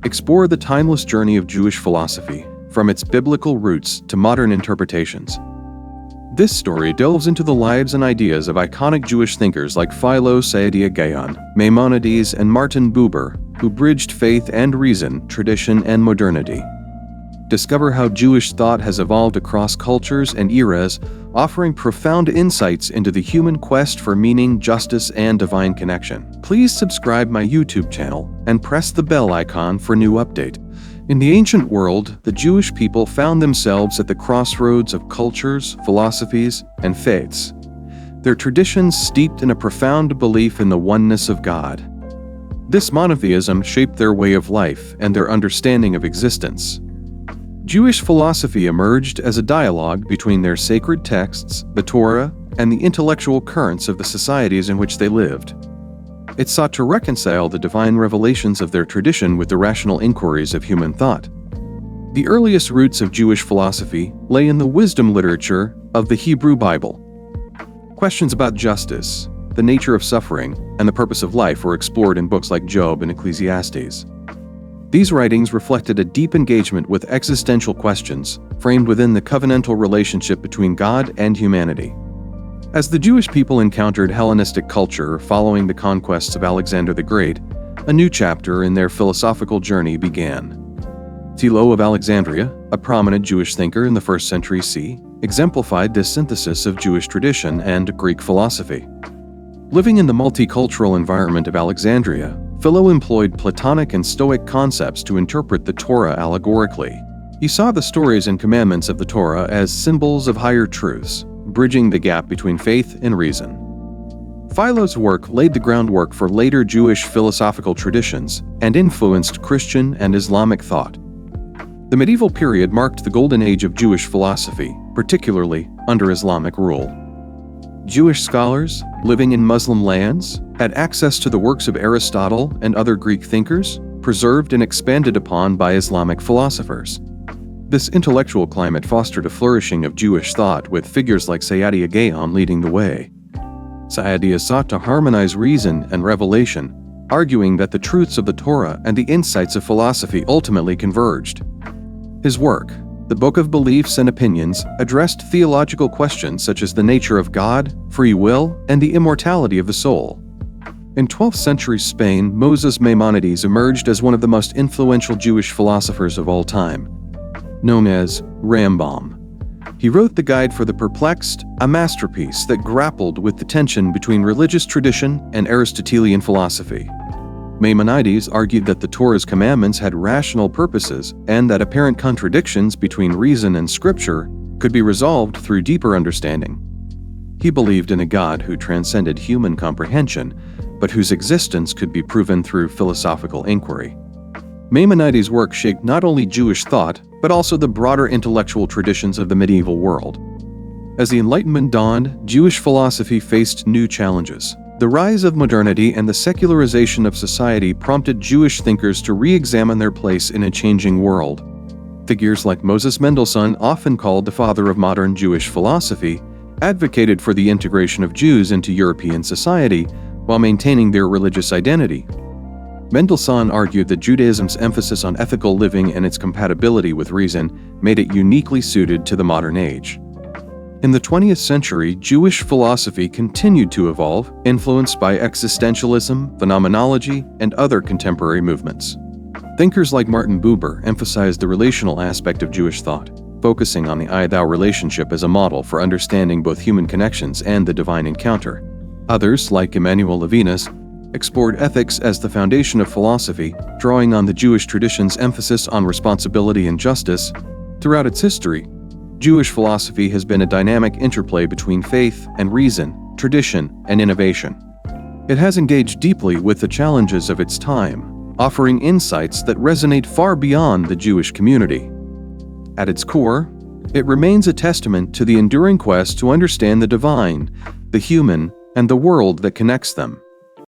explore the timeless journey of Jewish philosophy, from its biblical roots to modern interpretations. This story delves into the lives and ideas of iconic Jewish thinkers like Philo, Saadia Gaon, Maimonides, and Martin Buber, who bridged faith and reason, tradition and modernity. Discover how Jewish thought has evolved across cultures and eras, offering profound insights into the human quest for meaning, justice, and divine connection. Please subscribe my YouTube channel and press the bell icon for new update. In the ancient world, the Jewish people found themselves at the crossroads of cultures, philosophies, and faiths. Their traditions steeped in a profound belief in the oneness of God. This monotheism shaped their way of life and their understanding of existence. Jewish philosophy emerged as a dialogue between their sacred texts, the Torah, and the intellectual currents of the societies in which they lived. It sought to reconcile the divine revelations of their tradition with the rational inquiries of human thought. The earliest roots of Jewish philosophy lay in the wisdom literature of the Hebrew Bible. Questions about justice, the nature of suffering, and the purpose of life were explored in books like Job and Ecclesiastes. These writings reflected a deep engagement with existential questions, framed within the covenantal relationship between God and humanity. As the Jewish people encountered Hellenistic culture following the conquests of Alexander the Great, a new chapter in their philosophical journey began. Philo of Alexandria, a prominent Jewish thinker in the 1st century CE, exemplified this synthesis of Jewish tradition and Greek philosophy. Living in the multicultural environment of Alexandria, Philo employed Platonic and Stoic concepts to interpret the Torah allegorically. He saw the stories and commandments of the Torah as symbols of higher truths, bridging the gap between faith and reason. Philo's work laid the groundwork for later Jewish philosophical traditions and influenced Christian and Islamic thought. The medieval period marked the golden age of Jewish philosophy, particularly under Islamic rule. Jewish scholars, living in Muslim lands, had access to the works of Aristotle and other Greek thinkers, preserved and expanded upon by Islamic philosophers. This intellectual climate fostered a flourishing of Jewish thought, with figures like Saadia Gaon leading the way. Saadia sought to harmonize reason and revelation, arguing that the truths of the Torah and the insights of philosophy ultimately converged. His work, the Book of Beliefs and Opinions, addressed theological questions such as the nature of God, free will, and the immortality of the soul. In 12th century Spain, Moses Maimonides emerged as one of the most influential Jewish philosophers of all time. Known as Rambam, he wrote the Guide for the Perplexed, a masterpiece that grappled with the tension between religious tradition and Aristotelian philosophy. Maimonides argued that the Torah's commandments had rational purposes and that apparent contradictions between reason and scripture could be resolved through deeper understanding. He believed in a God who transcended human comprehension, but whose existence could be proven through philosophical inquiry. Maimonides' work shaped not only Jewish thought, but also the broader intellectual traditions of the medieval world. As the Enlightenment dawned, Jewish philosophy faced new challenges. The rise of modernity and the secularization of society prompted Jewish thinkers to re-examine their place in a changing world. Figures like Moses Mendelssohn, often called the father of modern Jewish philosophy, advocated for the integration of Jews into European society while maintaining their religious identity. Mendelssohn argued that Judaism's emphasis on ethical living and its compatibility with reason made it uniquely suited to the modern age. In the 20th century, Jewish philosophy continued to evolve, influenced by existentialism, phenomenology, and other contemporary movements. Thinkers like Martin Buber emphasized the relational aspect of Jewish thought, focusing on the I-thou relationship as a model for understanding both human connections and the divine encounter. Others, like Emmanuel Levinas, explored ethics as the foundation of philosophy, drawing on the Jewish tradition's emphasis on responsibility and justice. Throughout its history, Jewish philosophy has been a dynamic interplay between faith and reason, tradition and innovation. It has engaged deeply with the challenges of its time, offering insights that resonate far beyond the Jewish community. At its core, it remains a testament to the enduring quest to understand the divine, the human, and the world that connects them.